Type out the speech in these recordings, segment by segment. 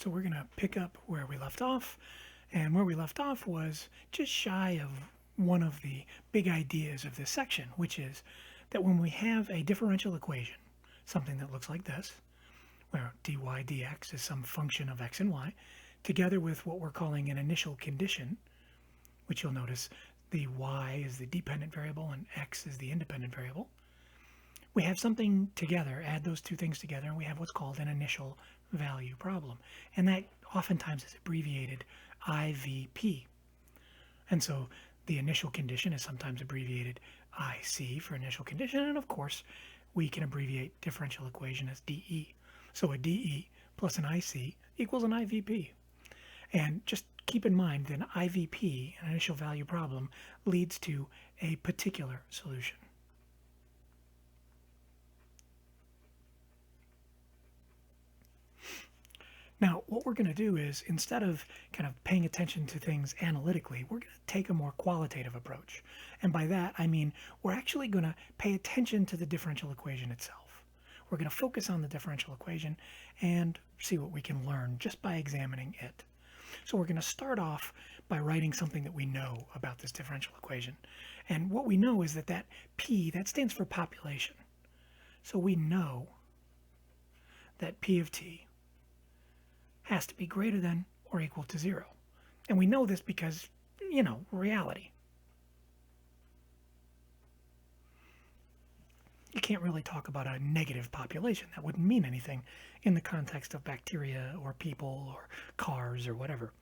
So we're going to pick up where we left off, and where we left off was just shy of one of the big ideas of this section, which is that when we have a differential equation, something that looks like this, where dy dx is some function of x and y, together with what we're calling an initial condition, which you'll notice the y is the dependent variable and x is the independent variable. We have something together, add those two things together, and we have what's called an initial value problem. And that oftentimes is abbreviated IVP. And so the initial condition is sometimes abbreviated IC for initial condition, and of course we can abbreviate differential equation as DE. So a DE plus an IC equals an IVP. And just keep in mind that an IVP, an initial value problem, leads to a particular solution. Now, what we're going to do is, instead of kind of paying attention to things analytically, we're going to take a more qualitative approach. And by that, I mean we're actually going to pay attention to the differential equation itself. We're going to focus on the differential equation and see what we can learn just by examining it. So we're going to start off by writing something that we know about this differential equation. And what we know is that that P, that stands for population. So we know that P of T has to be greater than or equal to 0. And we know this because, reality. You can't really talk about a negative population. That wouldn't mean anything in the context of bacteria or people or cars or whatever.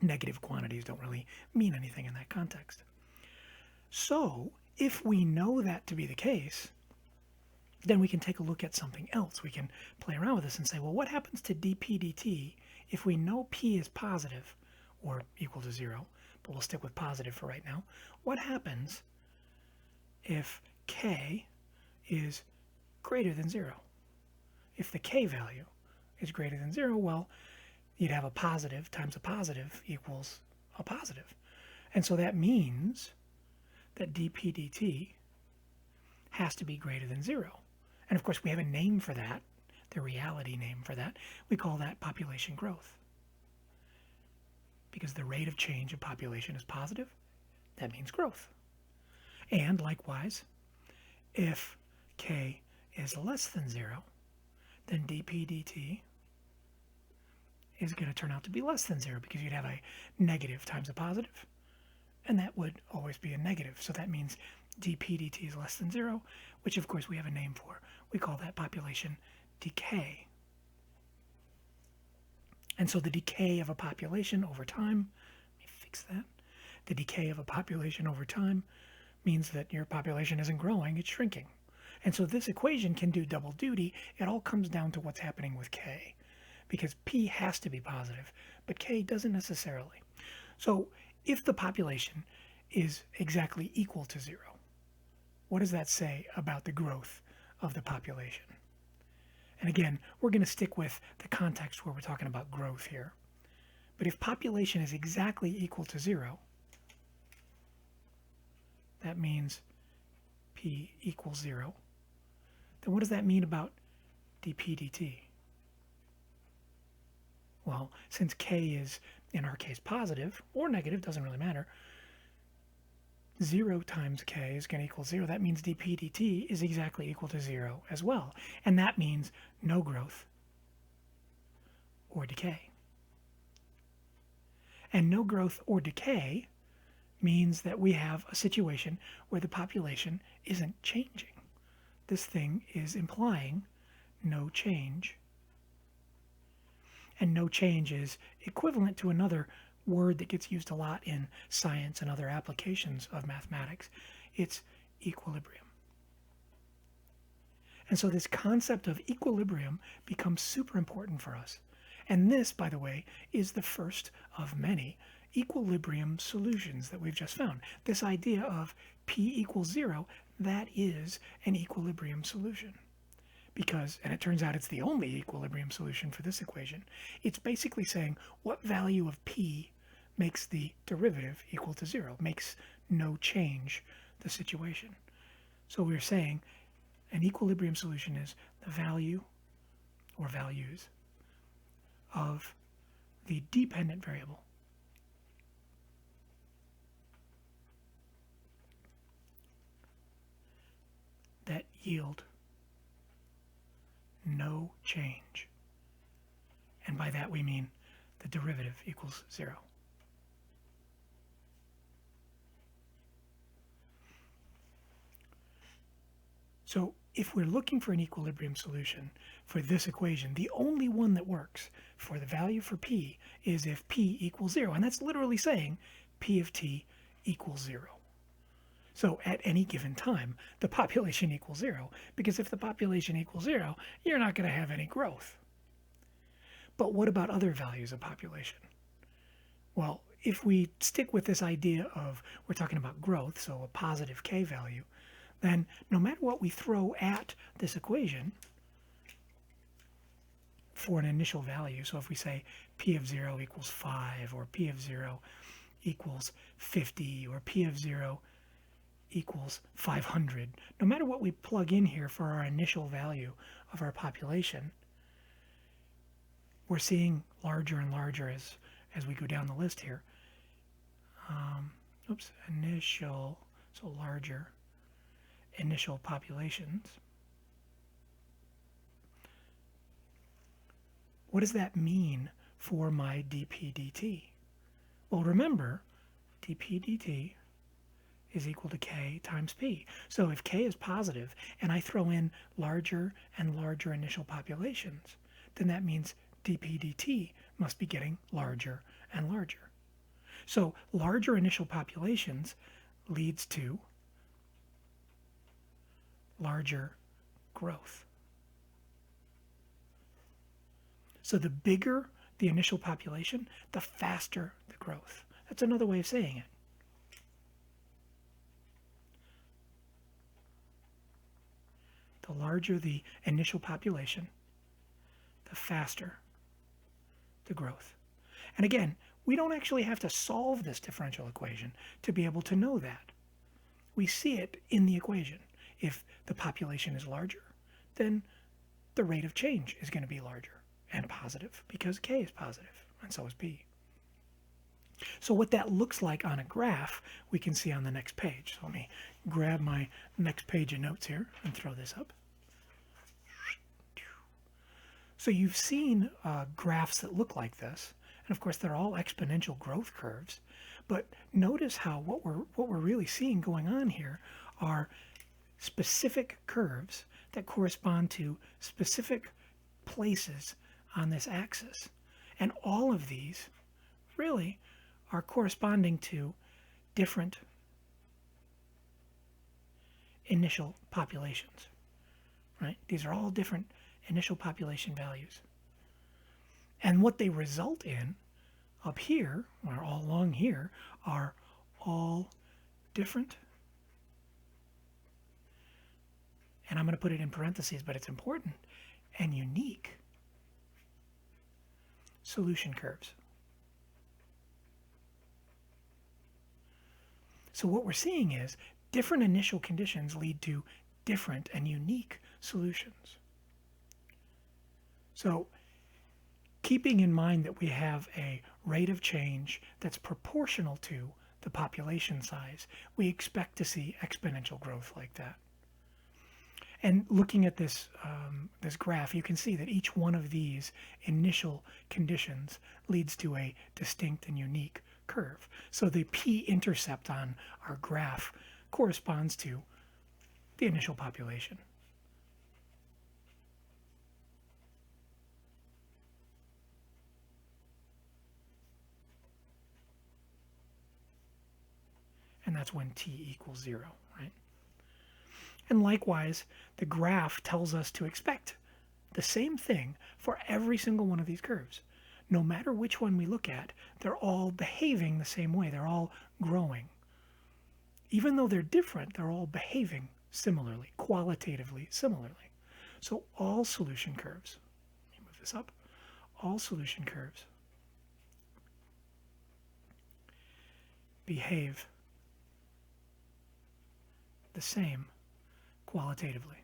Negative quantities don't really mean anything in that context. So, if we know that to be the case, then we can take a look at something else. We can play around with this and say, well, what happens to dp dt if we know p is positive or equal to 0, but we'll stick with positive for right now. What happens if k is greater than 0? If the k value is greater than 0, well, you'd have a positive times a positive equals a positive. And so that means that dp dt has to be greater than 0. And of course, we have a name for that, the reality name for that. We call that population growth. Because the rate of change of population is positive, that means growth. And likewise, if k is less than 0, then dp dt is going to turn out to be less than 0 because you'd have a negative times a positive, and that would always be a negative. So that means dp dt is less than 0, which of course we have a name for. We call that population decay. And so the decay of a population over time, let me fix that. The decay of a population over time means that your population isn't growing, it's shrinking. And so this equation can do double duty. It all comes down to what's happening with k, because p has to be positive, but k doesn't necessarily. So if the population is exactly equal to 0, what does that say about the growth of the population? And again, we're going to stick with the context where we're talking about growth here. But if population is exactly equal to 0, that means p equals 0. Then what does that mean about dp dt? Well, since k is, in our case, positive or negative, doesn't really matter, 0 times k is going to equal 0. That means dp dt is exactly equal to 0 as well. And that means no growth or decay. And no growth or decay means that we have a situation where the population isn't changing. This thing is implying no change. And no change is equivalent to another word that gets used a lot in science and other applications of mathematics. It's equilibrium. And so this concept of equilibrium becomes super important for us. And this, by the way, is the first of many equilibrium solutions that we've just found. This idea of p equals 0, that is an equilibrium solution. Because, and it turns out it's the only equilibrium solution for this equation, it's basically saying what value of p makes the derivative equal to 0, makes no change the situation. So we're saying an equilibrium solution is the value or values of the dependent variable that yield no change. And by that we mean the derivative equals 0. So if we're looking for an equilibrium solution for this equation, the only one that works for the value for p is if p equals 0. And that's literally saying p of t equals 0. So at any given time, the population equals 0, because if the population equals 0, you're not going to have any growth. But what about other values of population? Well, if we stick with this idea of we're talking about growth, so a positive k value, then no matter what we throw at this equation for an initial value, so if we say p of 0 equals 5, or p of 0 equals 50, or p of 0 equals 500, no matter what we plug in here for our initial value of our population, we're seeing larger and larger as we go down the list here. Initial, so larger initial populations. What does that mean for my dp dt? Well, remember, dp dt is equal to k times p. So if k is positive and I throw in larger and larger initial populations, then that means dp dt must be getting larger and larger. So larger initial populations leads to larger growth. So the bigger the initial population, the faster the growth. That's another way of saying it. The larger the initial population, the faster the growth. And again, we don't actually have to solve this differential equation to be able to know that. We see it in the equation. If the population is larger, then the rate of change is going to be larger and positive because k is positive, and so is p. So what that looks like on a graph, we can see on the next page. So let me grab my next page of notes here and throw this up. So you've seen graphs that look like this, and of course they're all exponential growth curves. But notice how what we're really seeing going on here are specific curves that correspond to specific places on this axis. And all of these really are corresponding to different initial populations, right? These are all different initial population values. And what they result in up here, or all along here, are all different. And I'm going to put it in parentheses, but it's important, and unique solution curves. So what we're seeing is different initial conditions lead to different and unique solutions. So keeping in mind that we have a rate of change that's proportional to the population size, we expect to see exponential growth like that. And looking at this, this graph, you can see that each one of these initial conditions leads to a distinct and unique curve. So the p-intercept on our graph corresponds to the initial population. And that's when t equals 0, right? And likewise, the graph tells us to expect the same thing for every single one of these curves. No matter which one we look at, they're all behaving the same way. They're all growing. Even though they're different, they're all behaving similarly, qualitatively similarly. So all solution curves, let me move this up, all solution curves behave the same qualitatively.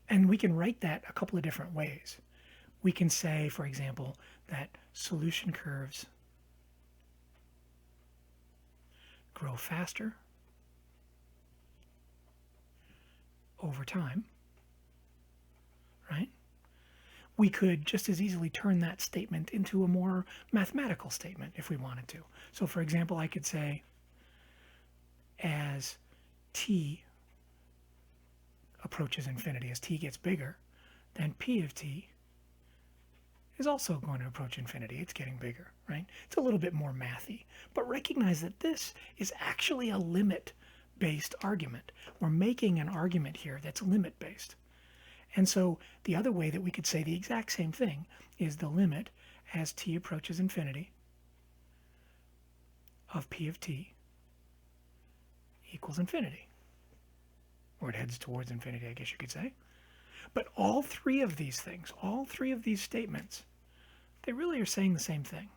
And we can write that a couple of different ways. We can say, for example, that solution curves grow faster over time, right? We could just as easily turn that statement into a more mathematical statement if we wanted to. So for example, I could say as t approaches infinity, as t gets bigger, then p of t is also going to approach infinity. It's getting bigger, right? It's a little bit more mathy. But recognize that this is actually a limit-based argument. We're making an argument here that's limit-based. And so the other way that we could say the exact same thing is the limit as t approaches infinity of p of t equals infinity. Or it heads towards infinity, I guess you could say. But all three of these things, all three of these statements, they really are saying the same thing.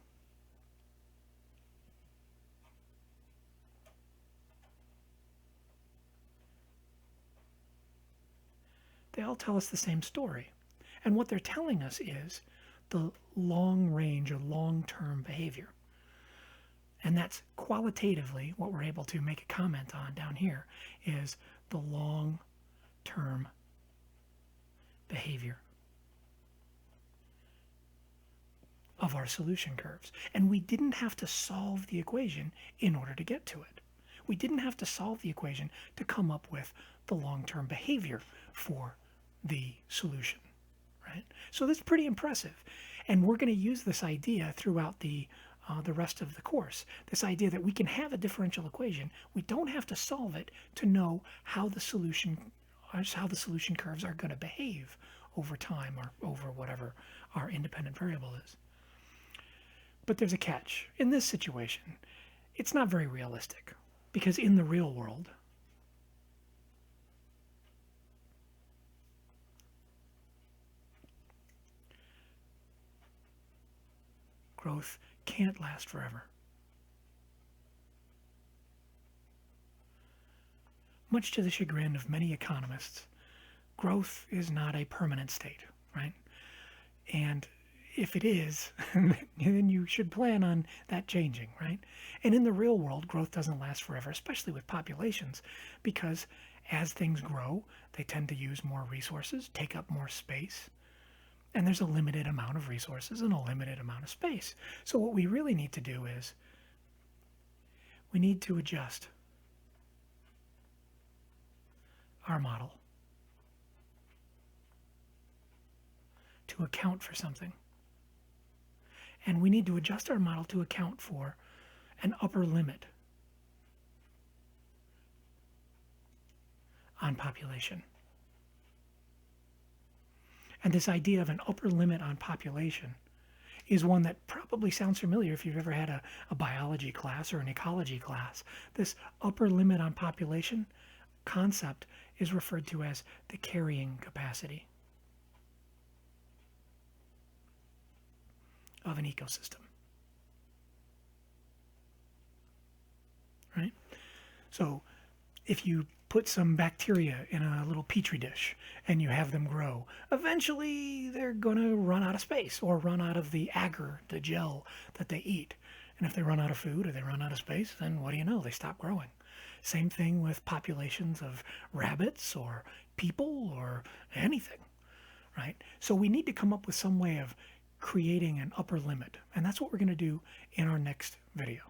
They all tell us the same story. And what they're telling us is the long range or long-term behavior. And that's qualitatively what we're able to make a comment on down here is the long-term behavior of our solution curves. And we didn't have to solve the equation in order to get to it. We didn't have to solve the equation to come up with the long-term behavior for the solution, right? So that's pretty impressive. And we're going to use this idea throughout the rest of the course. This idea that we can have a differential equation. We don't have to solve it to know how the solution curves are going to behave over time or over whatever our independent variable is. But there's a catch. In this situation, it's not very realistic because in the real world, growth can't last forever. Much to the chagrin of many economists, growth is not a permanent state, right? And if it is, then you should plan on that changing, right? And in the real world, growth doesn't last forever, especially with populations, because as things grow, they tend to use more resources, take up more space, and there's a limited amount of resources and a limited amount of space. So what we really need to do is we need to adjust our model to account for something. And we need to adjust our model to account for an upper limit on population. And this idea of an upper limit on population is one that probably sounds familiar if you've ever had a biology class or an ecology class. This upper limit on population concept is referred to as the carrying capacity of an ecosystem. Right? So if you put some bacteria in a little petri dish and you have them grow, eventually they're going to run out of space or run out of the agar, the gel that they eat. And if they run out of food or they run out of space, then what do you know? They stop growing. Same thing with populations of rabbits or people or anything, right? So we need to come up with some way of creating an upper limit. And that's what we're going to do in our next video.